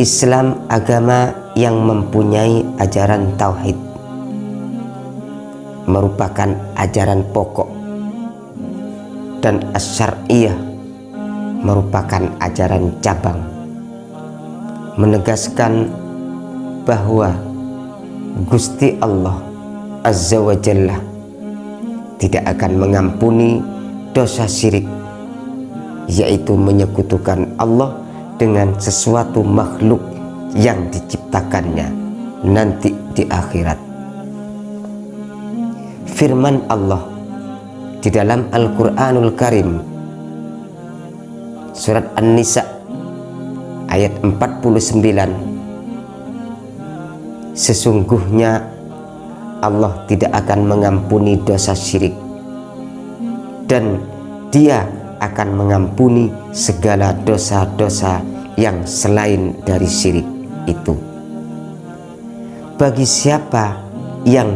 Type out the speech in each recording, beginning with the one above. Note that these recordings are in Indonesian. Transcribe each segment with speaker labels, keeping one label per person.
Speaker 1: Islam agama yang mempunyai ajaran tauhid, merupakan ajaran pokok, dan asy-syar'iyyah merupakan ajaran cabang, menegaskan bahwa Gusti Allah Azza wa Jalla tidak akan mengampuni dosa syirik, yaitu menyekutukan Allah dengan sesuatu makhluk yang diciptakannya nanti di akhirat. Firman Allah di dalam Al-Quranul Karim surat An-Nisa ayat 49, sesungguhnya Allah tidak akan mengampuni dosa syirik, dan Dia akan mengampuni segala dosa-dosa yang selain dari syirik itu, bagi siapa yang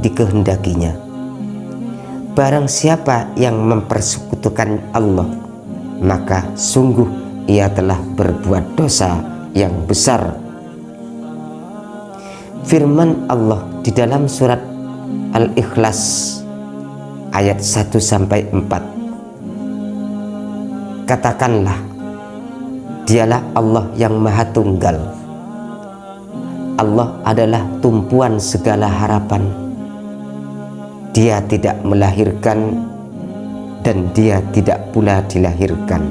Speaker 1: dikehendakinya. Barang siapa yang mempersekutukan Allah, maka sungguh ia telah berbuat dosa yang besar. Firman Allah di dalam surat Al-Ikhlas ayat 1-4, katakanlah, Dialah Allah yang Maha Tunggal. Allah adalah tumpuan segala harapan. Dia tidak melahirkan dan Dia tidak pula dilahirkan,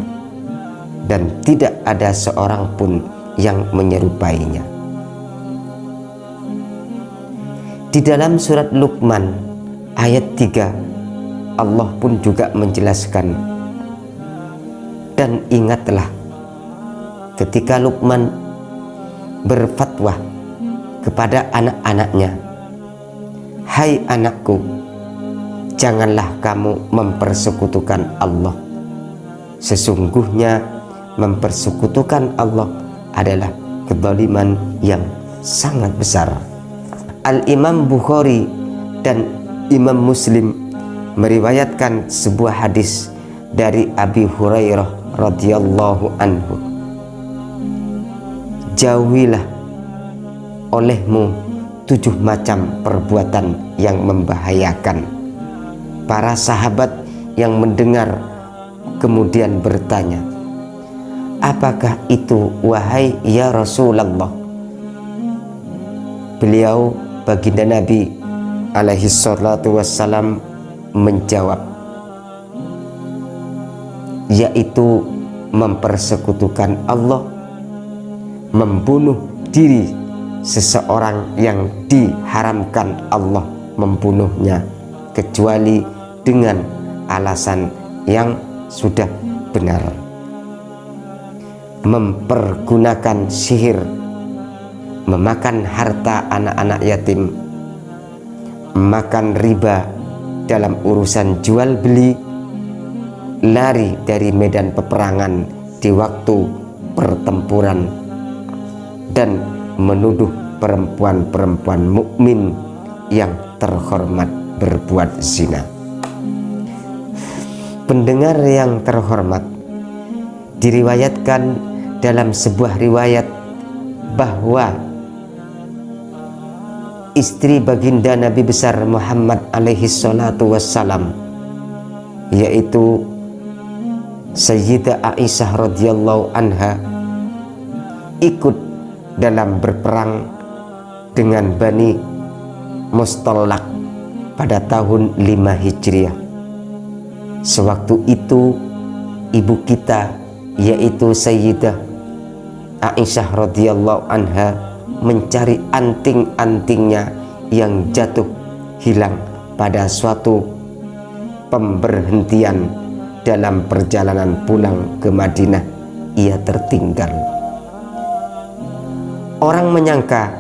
Speaker 1: dan tidak ada seorang pun yang menyerupainya. Di dalam surat Luqman ayat 3, Allah pun juga menjelaskan, dan ingatlah ketika Luqman berfatwa kepada anak-anaknya, hai anakku, janganlah kamu mempersekutukan Allah. Sesungguhnya mempersekutukan Allah adalah kezaliman yang sangat besar. Al-Imam Bukhari dan Imam Muslim meriwayatkan sebuah hadis dari Abi Hurairah radhiyallahu anhu, jauhilah olehmu 7 macam perbuatan yang membahayakan. Para sahabat yang mendengar kemudian bertanya, apakah itu wahai ya Rasulullah? Beliau, baginda Nabi alaihi salatu wassalam, menjawab, yaitu mempersekutukan Allah, membunuh diri seseorang yang diharamkan Allah membunuhnya, kecuali dengan alasan yang sudah benar, mempergunakan sihir, memakan harta anak-anak yatim, makan riba dalam urusan jual beli, lari dari medan peperangan di waktu pertempuran, dan menuduh perempuan-perempuan mukmin yang terhormat berbuat zina. Pendengar yang terhormat, diriwayatkan dalam sebuah riwayat bahwa istri baginda Nabi besar Muhammad alaihi salatu wassalam, yaitu Sayyidah Aisyah radhiyallahu anha, ikut dalam berperang dengan Bani Mustallaq pada tahun 5 Hijriah. Sewaktu itu ibu kita, yaitu Sayyidah Aisyah radhiyallahu anha, mencari anting-antingnya yang jatuh hilang pada suatu pemberhentian dalam perjalanan pulang ke Madinah. Ia tertinggal. Orang menyangka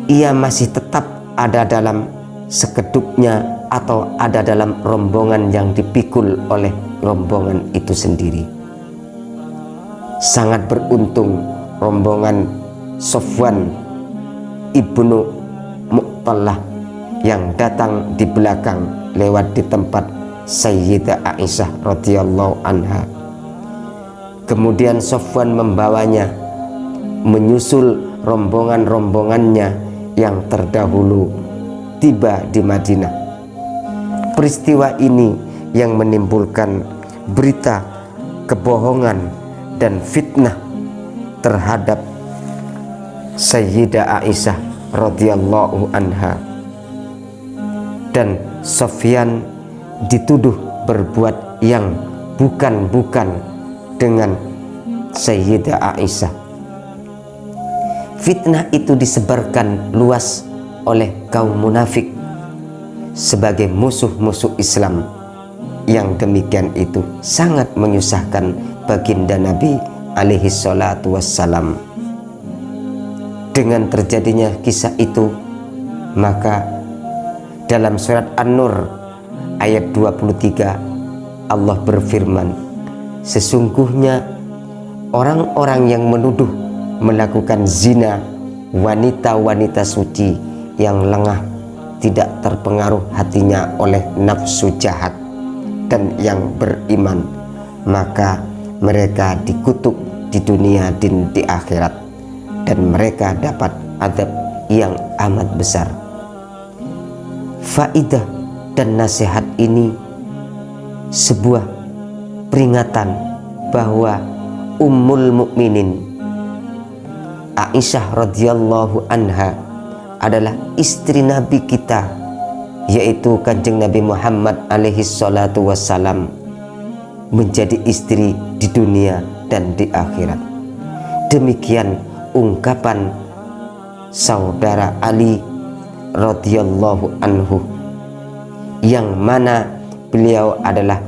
Speaker 1: ia masih tetap ada dalam sekedupnya atau ada dalam rombongan yang dipikul oleh rombongan itu sendiri. Sangat beruntung rombongan Sofwan ibnu Mu'tallah yang datang di belakang lewat di tempat Sayyidah Aisyah radhiyallahu anha. Kemudian Sofwan membawanya menyusul rombongan-rombongannya yang terdahulu tiba di Madinah. Peristiwa ini yang menimbulkan berita kebohongan dan fitnah terhadap Sayyidah Aisyah radhiyallahu anha, dan Sofyan dituduh berbuat yang bukan-bukan dengan Sayyidah Aisyah. Fitnah itu disebarkan luas oleh kaum munafik sebagai musuh-musuh Islam. Yang demikian itu sangat menyusahkan baginda Nabi alaihi salatu wassalam. Dengan terjadinya kisah itu, maka dalam surat An-Nur ayat 23 Allah berfirman, sesungguhnya orang-orang yang menuduh melakukan zina wanita-wanita suci yang lengah, tidak terpengaruh hatinya oleh nafsu jahat, dan yang beriman, maka mereka dikutuk di dunia dan di akhirat, dan mereka dapat azab yang amat besar. Faidah dan nasihat ini sebuah peringatan bahwa Ummul Mukminin Aisyah radhiyallahu anha adalah istri Nabi kita, yaitu Kanjeng Nabi Muhammad alaihi salatu wassalam, menjadi istri di dunia dan di akhirat. Demikian ungkapan saudara Ali radhiyallahu anhu, yang mana beliau adalah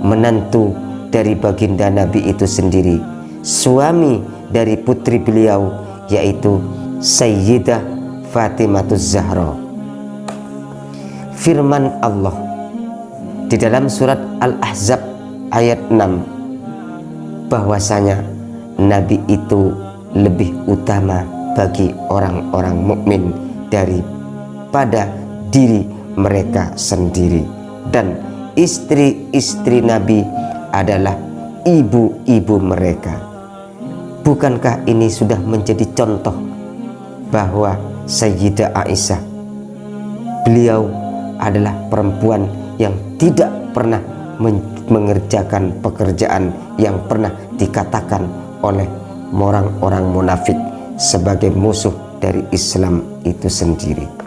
Speaker 1: menantu dari baginda Nabi itu sendiri, suami dari putri beliau, yaitu Sayyidah Fatimatuz Zahra. Firman Allah di dalam surat Al-Ahzab ayat 6, bahwasanya Nabi itu lebih utama bagi orang-orang mukmin daripada diri mereka sendiri, dan istri-istri Nabi adalah ibu-ibu mereka. Bukankah ini sudah menjadi contoh bahwa Sayyidah Aisyah, beliau adalah perempuan yang tidak pernah mengerjakan pekerjaan yang pernah dikatakan oleh orang-orang munafik sebagai musuh dari Islam itu sendiri.